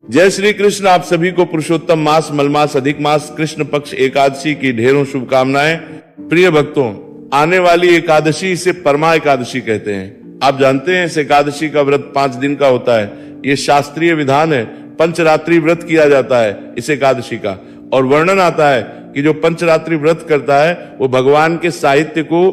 जय श्री कृष्ण। आप सभी को पुरुषोत्तम मास मलमास अधिक मास कृष्ण पक्ष एकादशी की ढेरों शुभकामनाएं। प्रिय भक्तों, आने वाली एकादशी इसे परमा एकादशी कहते हैं। आप जानते हैं इस एकादशी का व्रत 5 दिन का होता है। ये शास्त्रीय विधान है। पंचरात्रि व्रत किया जाता है इस एकादशी का, और वर्णन आता है कि जो पंचरात्रि व्रत करता है वो भगवान के साहित्य को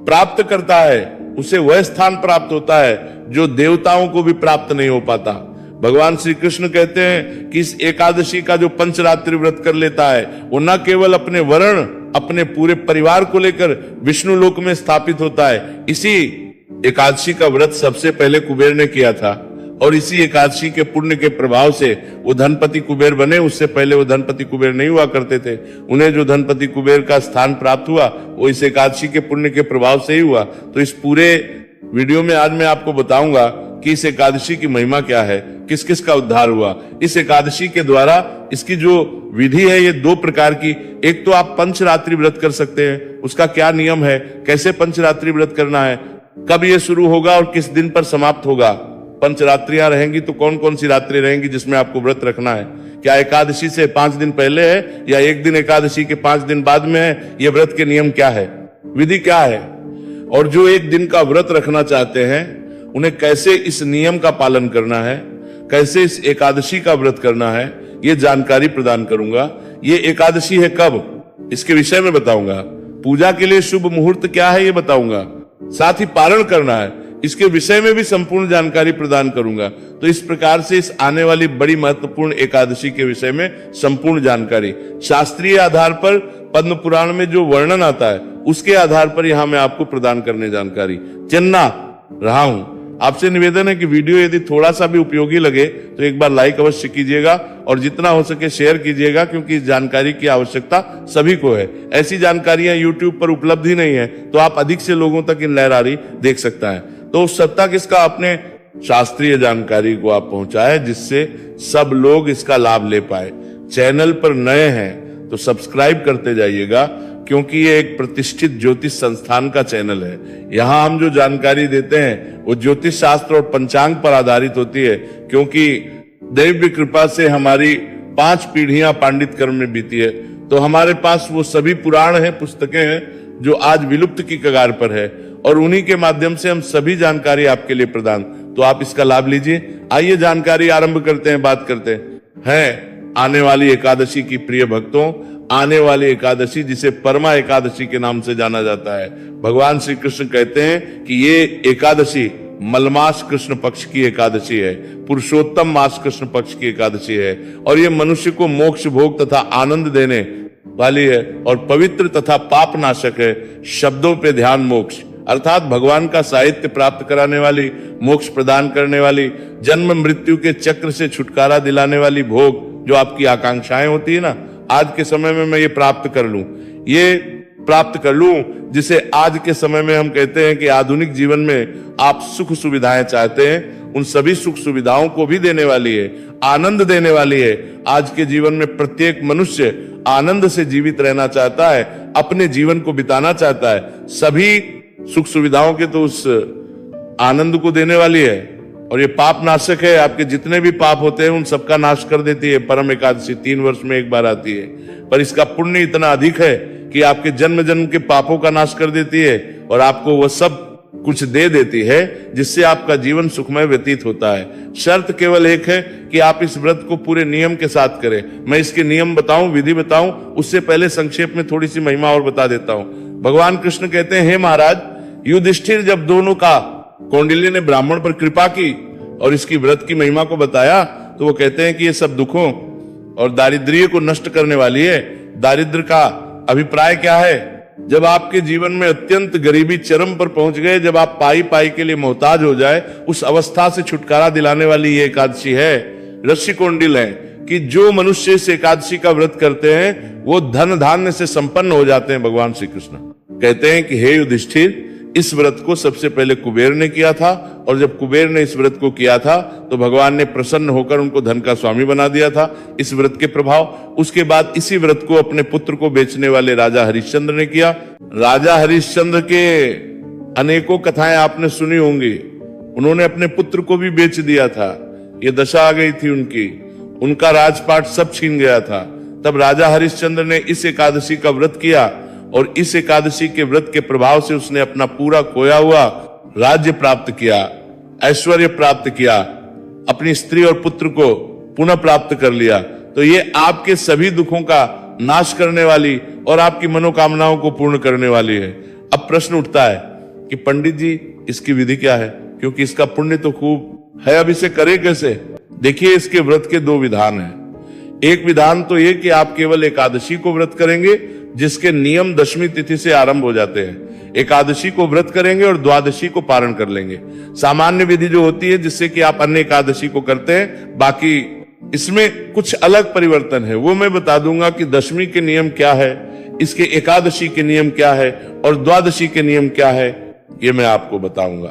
प्राप्त करता है, उसे वह स्थान प्राप्त होता है जो देवताओं को भी प्राप्त नहीं हो पाता। भगवान श्री कृष्ण कहते हैं कि इस एकादशी का जो पंचरात्रि व्रत कर लेता है वो न केवल अपने वर्ण, अपने पूरे परिवार को लेकर विष्णु लोक में स्थापित होता है। इसी एकादशी का व्रत सबसे पहले कुबेर ने किया था, और इसी एकादशी के पुण्य के प्रभाव से वो धनपति कुबेर बने। उससे पहले वो धनपति कुबेर नहीं हुआ करते थे। उन्हें जो धनपति कुबेर का स्थान प्राप्त हुआ वो इस एकादशी के पुण्य के प्रभाव से ही हुआ। तो इस पूरे वीडियो में आज मैं आपको बताऊंगा कि इस एकादशी की महिमा क्या है, किस किस का उद्धार हुआ इस एकादशी के द्वारा। इसकी जो विधि है ये 2 प्रकार की। एक तो आप पंचरात्रि व्रत कर सकते हैं, उसका क्या नियम है, कैसे पंचरात्रि व्रत करना है, कब ये शुरू होगा और किस दिन पर समाप्त होगा। पंचरात्रियां रहेंगी तो कौन कौन सी रात्रि रहेंगी जिसमें आपको व्रत रखना है, क्या एकादशी से 5 दिन पहले है या एक दिन एकादशी के 5 दिन बाद में है, ये व्रत के नियम क्या है, विधि क्या है, और जो एक दिन का व्रत रखना चाहते हैं उन्हें कैसे इस नियम का पालन करना है, कैसे इस एकादशी का व्रत करना है, ये जानकारी प्रदान करूंगा। ये एकादशी है कब, इसके विषय में बताऊंगा। पूजा के लिए शुभ मुहूर्त क्या है ये बताऊंगा। साथ ही पारण करना है, इसके विषय में भी संपूर्ण जानकारी प्रदान करूंगा। तो इस प्रकार से इस आने वाली बड़ी महत्वपूर्ण एकादशी के विषय में संपूर्ण जानकारी शास्त्रीय आधार पर, पद्म पुराण में जो वर्णन आता है उसके आधार पर यहां मैं आपको प्रदान करने जानकारी चलना रहा हूं। आपसे निवेदन है कि वीडियो यदि थोड़ा सा भी उपयोगी लगे तो एक बार लाइक अवश्य कीजिएगा और जितना हो सके शेयर कीजिएगा, क्योंकि इस जानकारी की आवश्यकता सभी को है। ऐसी जानकारियां YouTube पर उपलब्ध ही नहीं है, तो आप अधिक से लोगों तक इन लहरारी देख सकता है। तो उस सत्ता किसका, अपने शास्त्रीय जानकारी को आप पहुंचाए जिससे सब लोग इसका लाभ ले पाए। चैनल पर नए हैं तो सब्सक्राइब करते जाइएगा, क्योंकि ये एक प्रतिष्ठित ज्योतिष संस्थान का चैनल है। यहाँ हम जो जानकारी देते हैं वो ज्योतिष शास्त्र और पंचांग पर आधारित होती है, क्योंकि दैव कृपा से हमारी 5 पीढ़ियां पांडित कर्म में बीती है। तो हमारे पास वो सभी पुराण हैं, पुस्तकें हैं जो आज विलुप्त की कगार पर है, और उन्हीं के माध्यम से हम सभी जानकारी आपके लिए प्रदान, तो आप इसका लाभ लीजिए। आइए जानकारी आरंभ करते हैं, बात करते हैं आने वाली एकादशी की। प्रिय भक्तों, आने वाली एकादशी जिसे परमा एकादशी के नाम से जाना जाता है, भगवान श्री कृष्ण कहते हैं कि ये एकादशी मलमास कृष्ण पक्ष की एकादशी है, पुरुषोत्तम मास कृष्ण पक्ष की एकादशी है, और ये मनुष्य को मोक्ष भोग तथा आनंद देने वाली है और पवित्र तथा पाप नाशक है। शब्दों पे ध्यान मोक्ष, अर्थात भगवान का साहित्य प्राप्त कराने वाली, मोक्ष प्रदान करने वाली, जन्म मृत्यु के चक्र से छुटकारा दिलाने वाली भोग, जो आपकी आकांक्षाएं होती है ना, आज के समय में मैं ये प्राप्त कर लूं, ये प्राप्त कर लूं, जिसे आज के समय में हम कहते हैं कि आधुनिक जीवन में आप सुख सुविधाएं चाहते हैं, उन सभी सुख सुविधाओं को भी देने वाली है, आनंद देने वाली है। आज के जीवन में प्रत्येक मनुष्य आनंद से जीवित रहना चाहता है, अपने जीवन को बिताना चाहता है। सभी सुख सुविधाओं के तो उस आनंद को देने वाली है, और ये पाप नाशक है। आपके जितने भी पाप होते हैं उन सबका नाश कर देती है। परम एकादशी 3 वर्ष में एक बार आती है, पर इसका पुण्य इतना अधिक है कि आपके जन्म जन्म के पापों का नाश कर देती है, और आपको वह सब कुछ दे देती है जिससे आपका जीवन सुखमय व्यतीत होता है। शर्त केवल एक है कि आप इस व्रत को पूरे नियम के साथ करें। मैं इसके नियम बताऊं, विधि बताऊं, उससे पहले संक्षेप में थोड़ी सी महिमा और बता देता हूं। भगवान कृष्ण कहते हैं, हे महाराज, युधिष्ठिर जब दोनों का कौंडिल्य ने ब्राह्मण पर कृपा की और इसकी व्रत की महिमा को बताया, तो वो कहते हैं कि ये सब दुखों और दारिद्र्य को नष्ट करने वाली है। दारिद्र का अभिप्राय क्या है? जब आपके जीवन में अत्यंत गरीबी चरम पर पहुंच गए, जब आप पाई पाई के लिए मोहताज हो जाए, उस अवस्था से छुटकारा दिलाने वाली ये एकादशी है। ऋषि कौंडिल है कि जो मनुष्य इस एकादशी का व्रत करते हैं वो धन धान्य से संपन्न हो जाते हैं। भगवान श्री कृष्ण कहते हैं कि हे युधिष्ठिर, इस व्रत को सबसे पहले कुबेर ने किया था, और जब कुबेर ने इस व्रत को किया था तो भगवान ने प्रसन्न होकर उनको धन का स्वामी बना दिया था इस व्रत के प्रभाव। उसके बाद इसी व्रत को अपने पुत्र को बेचने वाले राजा हरिश्चंद्र ने किया। राजा हरिश्चंद्र के अनेकों कथाएं आपने सुनी होंगी। उन्होंने अपने पुत्र को भी बेच दिया था, ये दशा आ गई थी उनकी, उनका राजपाट सब छीन गया था। तब राजा हरिश्चंद्र ने इस एकादशी का व्रत किया और इस एकादशी के व्रत के प्रभाव से उसने अपना पूरा खोया हुआ राज्य प्राप्त किया, ऐश्वर्य प्राप्त किया, अपनी स्त्री और पुत्र को पुनः प्राप्त कर लिया। तो ये आपके सभी दुखों का नाश करने वाली और आपकी मनोकामनाओं को पूर्ण करने वाली है। अब प्रश्न उठता है कि पंडित जी इसकी विधि क्या है, क्योंकि इसका पुण्य तो खूब है, अब इसे करें कैसे? देखिए, इसके व्रत के दो विधान हैं। एक विधान तो ये कि आप केवल एकादशी को व्रत करेंगे, जिसके नियम दशमी तिथि से आरंभ हो जाते हैं। एकादशी को व्रत करेंगे और द्वादशी को पारण कर लेंगे। सामान्य विधि जो होती है जिससे कि आप अन्य एकादशी को करते हैं, बाकी इसमें कुछ अलग परिवर्तन है, वो मैं बता दूंगा कि दशमी के नियम क्या है, इसके एकादशी के नियम क्या है और द्वादशी के नियम क्या है, ये मैं आपको बताऊंगा।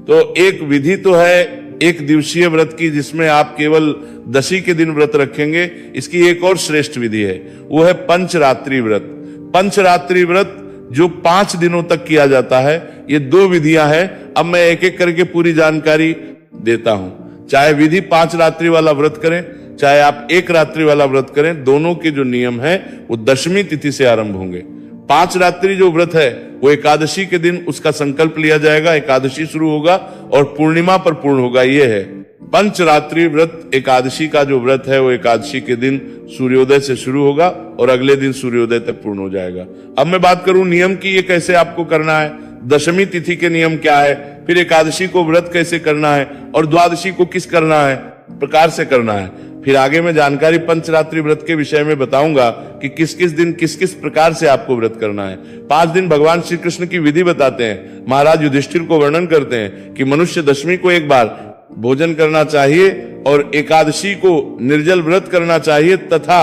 तो एक विधि तो है एक दिवसीय व्रत की, जिसमें आप केवल दशी के दिन व्रत रखेंगे। इसकी एक और श्रेष्ठ विधि है, वो है पंचरात्रि व्रत। पंचरात्रि व्रत जो 5 दिनों तक किया जाता है। ये दो विधियां हैं। अब मैं एक एक करके पूरी जानकारी देता हूं। चाहे विधि 5 रात्रि वाला व्रत करें, चाहे आप 1 रात्रि वाला व्रत करें, दोनों के जो नियम है वो दशमी तिथि से आरंभ होंगे। 5 रात्रि जो व्रत है वो एकादशी के दिन उसका संकल्प लिया जाएगा, एकादशी शुरू होगा और पूर्णिमा पर पूर्ण होगा। ये है पंचरात्रि व्रत। एकादशी का जो व्रत है वो एकादशी के दिन सूर्योदय से शुरू होगा और अगले दिन सूर्योदय तक पूर्ण हो जाएगा। अब मैं बात करूं नियम की, ये कैसे आपको करना है, दशमी तिथि के नियम क्या है, फिर एकादशी को व्रत कैसे करना है और द्वादशी को किस करना है प्रकार से करना है। फिर आगे मैं जानकारी पंचरात्रि व्रत के विषय में बताऊंगा कि किस किस दिन किस किस प्रकार से आपको व्रत करना है। 5 दिन भगवान श्री कृष्ण की विधि बताते हैं। महाराज युधिष्ठिर को वर्णन करते हैं कि मनुष्य दशमी को एक बार भोजन करना चाहिए और एकादशी को निर्जल व्रत करना चाहिए तथा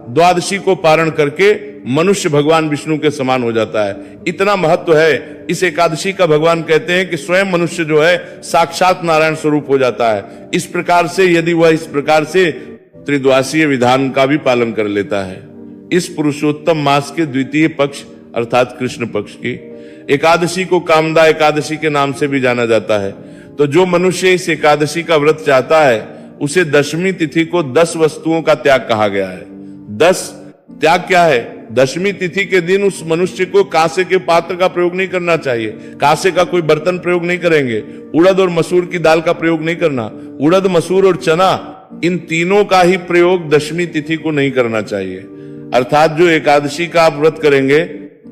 द्वादशी को पारण करके मनुष्य भगवान विष्णु के समान हो जाता है। इतना महत्व है इस एकादशी का। भगवान कहते हैं कि स्वयं मनुष्य जो है साक्षात नारायण स्वरूप हो जाता है। इस प्रकार से यदि वह इस प्रकार से त्रिद्वासीय विधान का भी पालन कर लेता है। इस पुरुषोत्तम मास के द्वितीय पक्ष अर्थात कृष्ण पक्ष की एकादशी को कामदा एकादशी के नाम से भी जाना जाता है। तो जो मनुष्य इस एकादशी का व्रत चाहता है उसे दशमी तिथि को 10 वस्तुओं का त्याग कहा गया है। 10 त्याग क्या है? दशमी तिथि के दिन उस मनुष्य को कांसे के पात्र का प्रयोग नहीं करना चाहिए, कांसे का कोई बर्तन प्रयोग नहीं करेंगे, उड़द और मसूर की दाल का प्रयोग नहीं करना। उड़द, मसूर और चना इन तीनों का ही प्रयोग दशमी तिथि को नहीं करना चाहिए। अर्थात जो एकादशी का आप व्रत करेंगे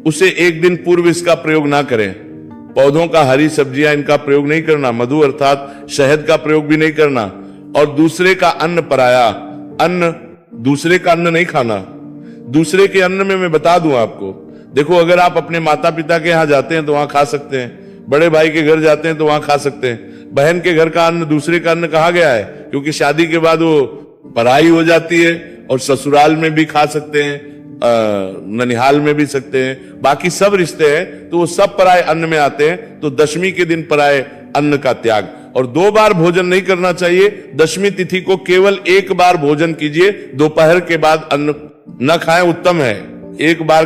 उसे एक दिन पूर्व इसका प्रयोग ना करें। पौधों का, हरी सब्जियां, इनका प्रयोग नहीं करना, मधु अर्थात शहद का प्रयोग भी नहीं करना और दूसरे का अन्न पराया अन्न, दूसरे का अन्न नहीं खाना। दूसरे के अन्न में मैं बता दूं आपको, देखो अगर आप अपने माता पिता के यहाँ जाते हैं तो वहां खा सकते हैं, बड़े भाई के घर जाते हैं तो वहां खा सकते हैं। बहन के घर का अन्न दूसरे का अन्न कहा गया है क्योंकि शादी के बाद वो पराई हो जाती है और ससुराल में भी खा सकते हैं, ननिहाल में भी सकते हैं, बाकी सब रिश्ते हैं तो वो सब पराये अन्न में आते हैं। तो दशमी के दिन पराये अन्न का त्याग और 2 बार भोजन नहीं करना चाहिए। दशमी तिथि को केवल 1 बार भोजन कीजिए, दोपहर के बाद अन्न न खाएं, उत्तम है। 1 बार